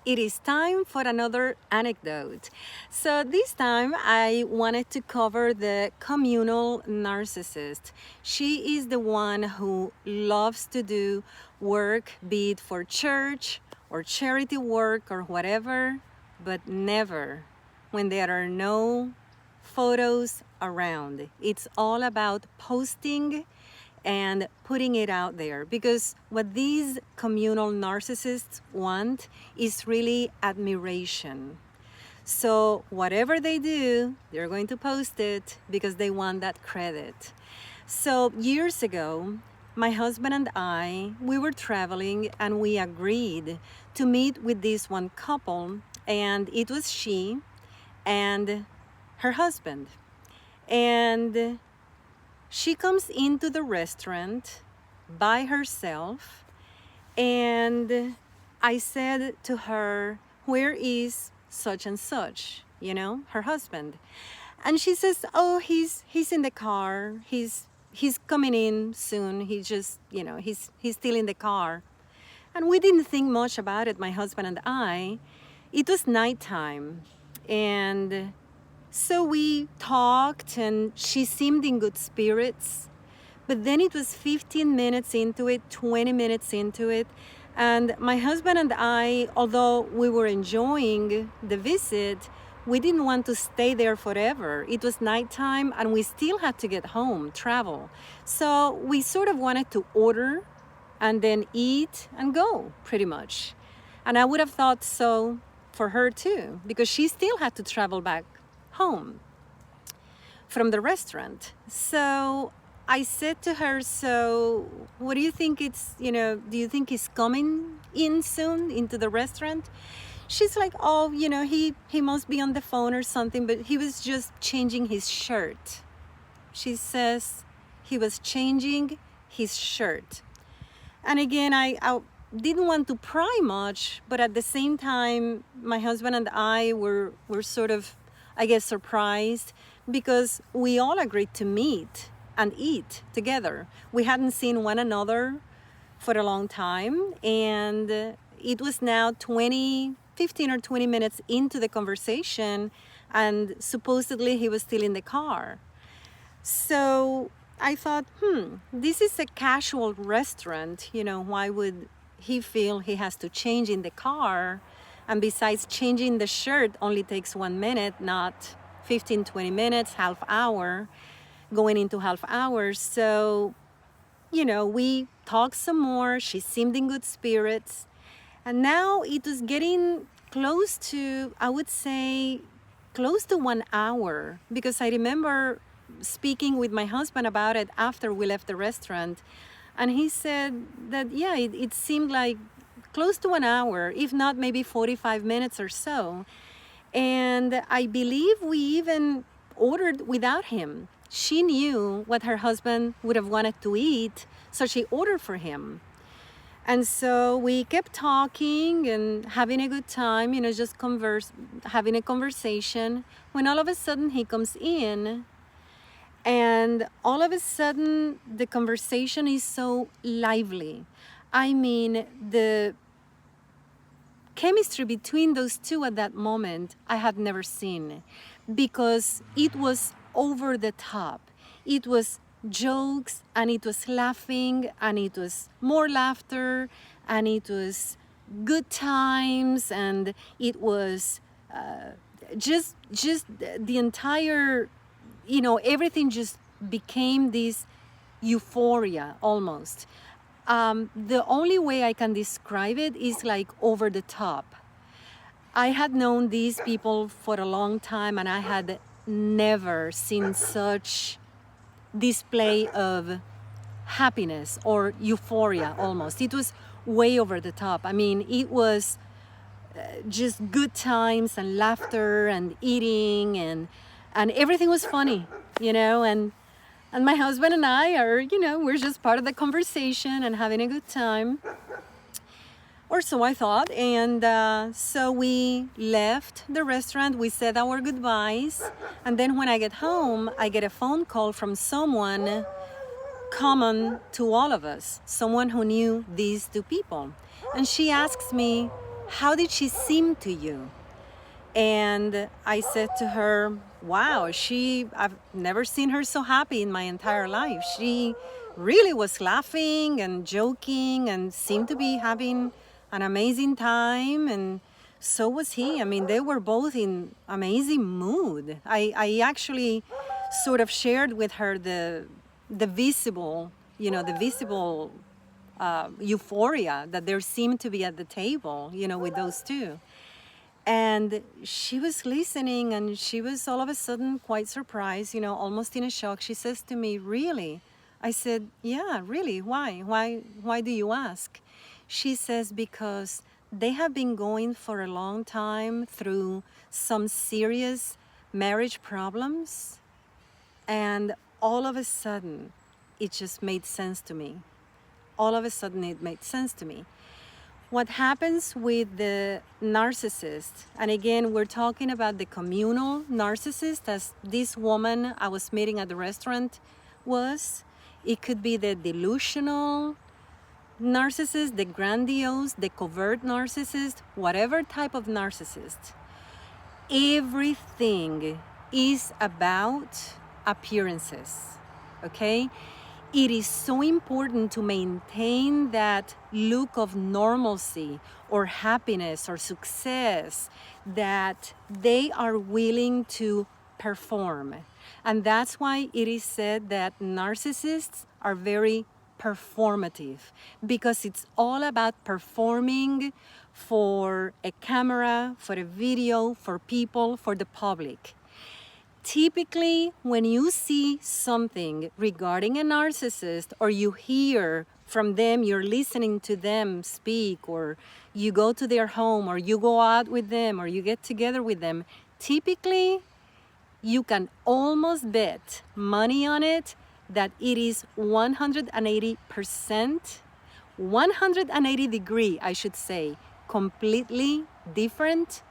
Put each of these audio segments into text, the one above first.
it is time for another anecdote. So this time I wanted to cover the communal narcissist. She is the one who loves to do work, be it for church or charity work or whatever, but never when there are no photos around. It's all about posting and putting it out there, because what these communal narcissists want is really admiration. So whatever they do, they're going to post it because they want that credit. So years ago, my husband and we were traveling and we agreed to meet with this one couple, and it was she and her husband. And she comes into the restaurant by herself, and I said to her, "Where is such and such?" Her husband. And she says, "Oh, he's in the car. He's coming in soon. He's just, he's still in the car." And we didn't think much about it, my husband and I. It was nighttime, and so we talked, and she seemed in good spirits. But then it was 15 minutes into it, 20 minutes into it, and my husband and I, although we were enjoying the visit, we didn't want to stay there forever. It was nighttime, and we still had to get home, travel. So we sort of wanted to order and then eat and go, pretty much. And I would have thought so for her too, because she still had to travel back home from the restaurant. So I said to her, "So what do you think do you think he's coming in soon into the restaurant?" She's like, "Oh, he must be on the phone or something, but he was just changing his shirt." She says he was changing his shirt. And again, I didn't want to pry much, but at the same time, my husband and I were sort of, I guess, surprised, because we all agreed to meet and eat together. We hadn't seen one another for a long time, and it was now 15 or 20 minutes into the conversation, and supposedly he was still in the car. So I thought, this is a casual restaurant, why would he feel he has to change in the car? And besides, changing the shirt only takes 1 minute, not 15, 20 minutes, half hour, going into half hours. So, we talked some more. She seemed in good spirits. And now it was getting close to, I would say, close to 1 hour, because I remember speaking with my husband about it after we left the restaurant. And he said that, yeah, it seemed like close to 1 hour, if not maybe 45 minutes or so. And I believe we even ordered without him. She knew what her husband would have wanted to eat, so she ordered for him. And so we kept talking and having a good time, just having a conversation, when all of a sudden he comes in. And all of a sudden the conversation is so lively. I mean, the chemistry between those two at that moment I had never seen, because it was over the top. It was jokes, and it was laughing, and it was more laughter, and it was good times, and it was just the entire, everything just became this euphoria almost. The only way I can describe it is like over the top. I had known these people for a long time, and I had never seen such display of happiness or euphoria almost. It was way over the top. I mean, it was just good times and laughter and eating, and everything was funny, and my husband and I are, we're just part of the conversation and having a good time. Or so I thought. And so we left the restaurant. We said our goodbyes. And then when I get home, I get a phone call from someone common to all of us, someone who knew these two people. And she asks me, how did she seem to you? And I said to her, wow, I've never seen her so happy in my entire life. She really was laughing and joking and seemed to be having an amazing time. And so was he. I mean, they were both in amazing mood. I actually sort of shared with her the visible, the visible euphoria that there seemed to be at the table, with those two. And she was listening, and she was all of a sudden quite surprised, almost in a shock. She says to me, really? I said, yeah, really, why? Why do you ask? She says, because they have been going for a long time through some serious marriage problems, and all of a sudden, it just made sense to me. All of a sudden, it made sense to me. What happens with the narcissist, and again, we're talking about the communal narcissist, as this woman I was meeting at the restaurant was. It could be the delusional narcissist, the grandiose, the covert narcissist, whatever type of narcissist. Everything is about appearances, okay? It is so important to maintain that look of normalcy or happiness or success that they are willing to perform. And that's why it is said that narcissists are very performative, because it's all about performing for a camera, for a video, for people, for the public. Typically, when you see something regarding a narcissist, or you hear from them, you're listening to them speak, or you go to their home, or you go out with them, or you get together with them, typically you can almost bet money on it that it is 180%, 180 degree, I should say, completely different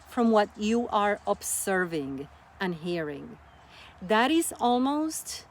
from what you are observing and hearing. That is almost,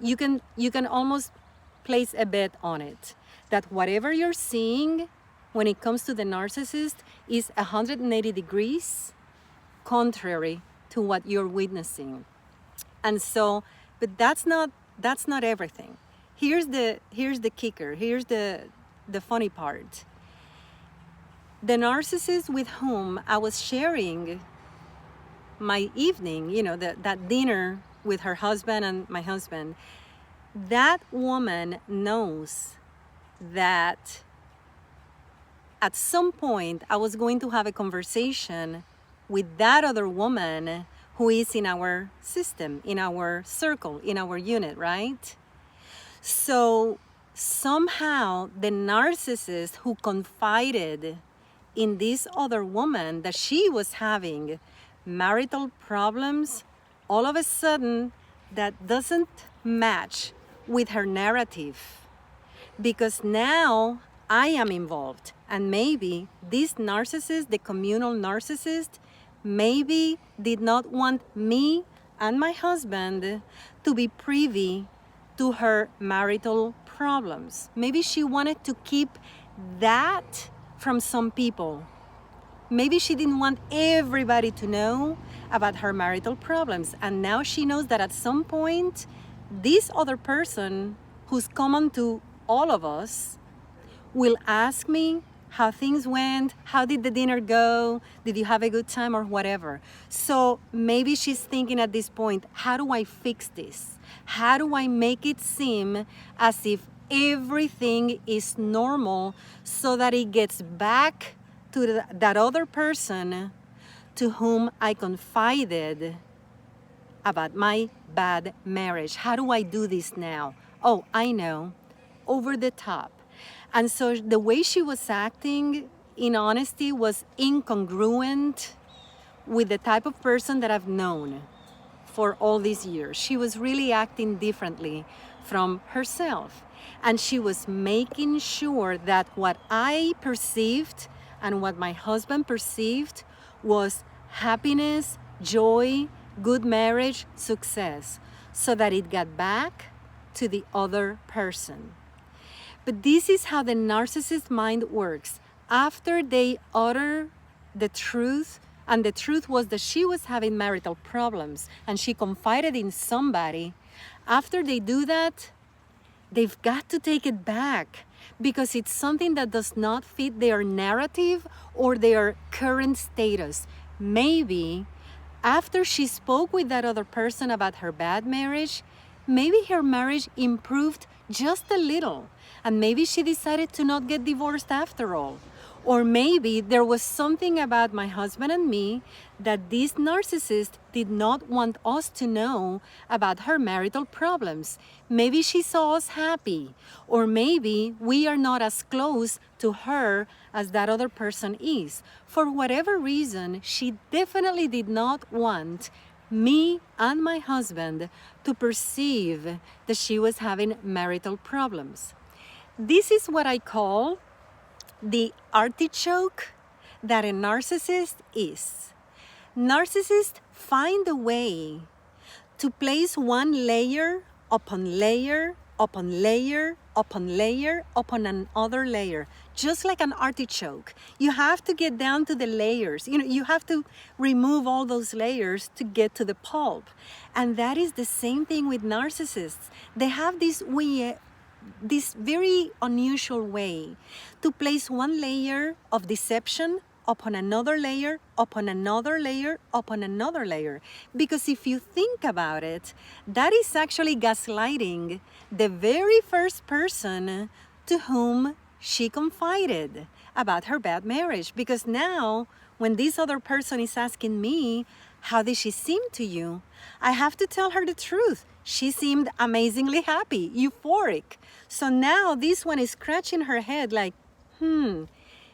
you can almost place a bet on it, that whatever you're seeing when it comes to the narcissist is 180 degrees contrary to what you're witnessing. And so, but that's not everything. Here's the kicker, here's the funny part. The narcissist with whom I was sharing my evening, that dinner with her husband and my husband, that woman knows that at some point I was going to have a conversation with that other woman who is in our system, in our circle, in our unit, right? So somehow the narcissist who confided in this other woman that she was having marital problems, all of a sudden that doesn't match with her narrative, because now I am involved, and maybe this narcissist, the communal narcissist, maybe did not want me and my husband to be privy to her marital problems. Maybe she wanted to keep that from some people. Maybe she didn't want everybody to know about her marital problems. And now she knows that at some point, this other person who's common to all of us will ask me how things went, how did the dinner go, did you have a good time, or whatever. So maybe she's thinking at this point, how do I fix this? How do I make it seem as if everything is normal so that it gets back to that other person to whom I confided about my bad marriage? How do I do this now? Oh, I know, over the top. And so the way she was acting, in honesty, was incongruent with the type of person that I've known for all these years. She was really acting differently from herself. And she was making sure that what I perceived and what my husband perceived was happiness, joy, good marriage, success, so that it got back to the other person. But this is how the narcissist mind works. after they utter the truth, and the truth was that she was having marital problems and she confided in somebody, after they do that, they've got to take it back because it's something that does not fit their narrative or their current status. Maybe after she spoke with that other person about her bad marriage, maybe her marriage improved just a little, and maybe she decided to not get divorced after all. Or maybe there was something about my husband and me that this narcissist did not want us to know about her marital problems. Maybe she saw us happy, or maybe we are not as close to her as that other person is. For whatever reason, she definitely did not want me and my husband to perceive that she was having marital problems. This is what I call the artichoke that a narcissist is. Narcissists find a way to place one layer upon layer upon layer upon layer upon another layer, just like an artichoke. You have to get down to the layers. You have to remove all those layers to get to the pulp. And that is the same thing with narcissists. They have this very unusual way to place one layer of deception upon another layer, upon another layer, upon another layer. Because if you think about it, that is actually gaslighting the very first person to whom she confided about her bad marriage. Because now, when this other person is asking me, how did she seem to you? I have to tell her the truth. She seemed amazingly happy, euphoric. So now this one is scratching her head like,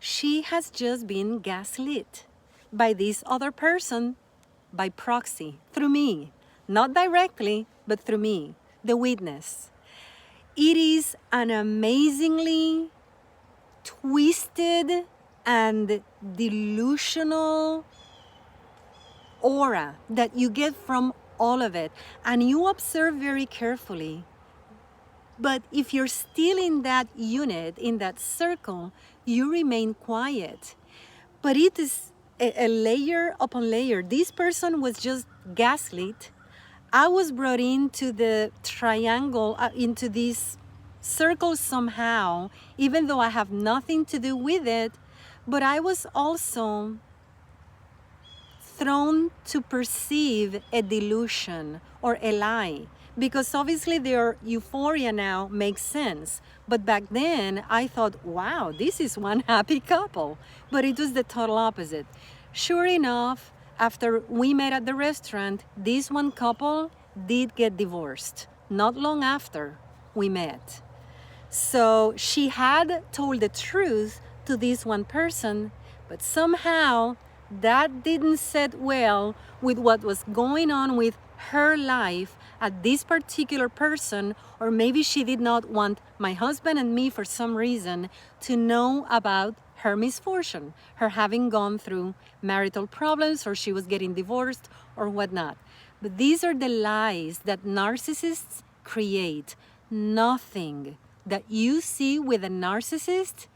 she has just been gaslit by this other person by proxy, through me. Not directly, but through me, the witness. It is an amazingly twisted and delusional aura that you get from all of it, and you observe very carefully. But if you're still in that unit, in that circle, you remain quiet. But it is a layer upon layer. This person was just gaslit. I was brought into the triangle, into this circle somehow, even though I have nothing to do with it. But I was also thrown to perceive a delusion or a lie, because obviously their euphoria now makes sense. But back then I thought, wow, this is one happy couple. But it was the total opposite. Sure enough, after we met at the restaurant, this one couple did get divorced not long after we met. So she had told the truth to this one person, but somehow that didn't set well with what was going on with her life at this particular person, or maybe she did not want my husband and me for some reason to know about her misfortune, her having gone through marital problems, or she was getting divorced or whatnot. But these are the lies that narcissists create. Nothing that you see with a narcissist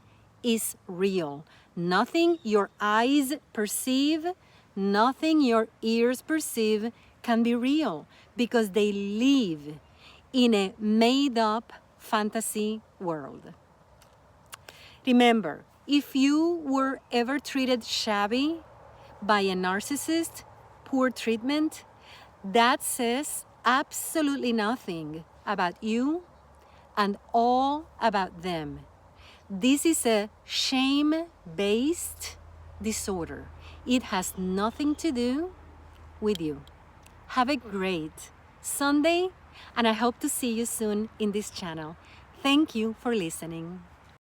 is real. Nothing your eyes perceive, nothing your ears perceive can be real, because they live in a made-up fantasy world. Remember, if you were ever treated shabby by a narcissist, poor treatment, that says absolutely nothing about you and all about them. This is a shame-based disorder. It has nothing to do with you. Have a great Sunday, and I hope to see you soon in this channel. Thank you for listening.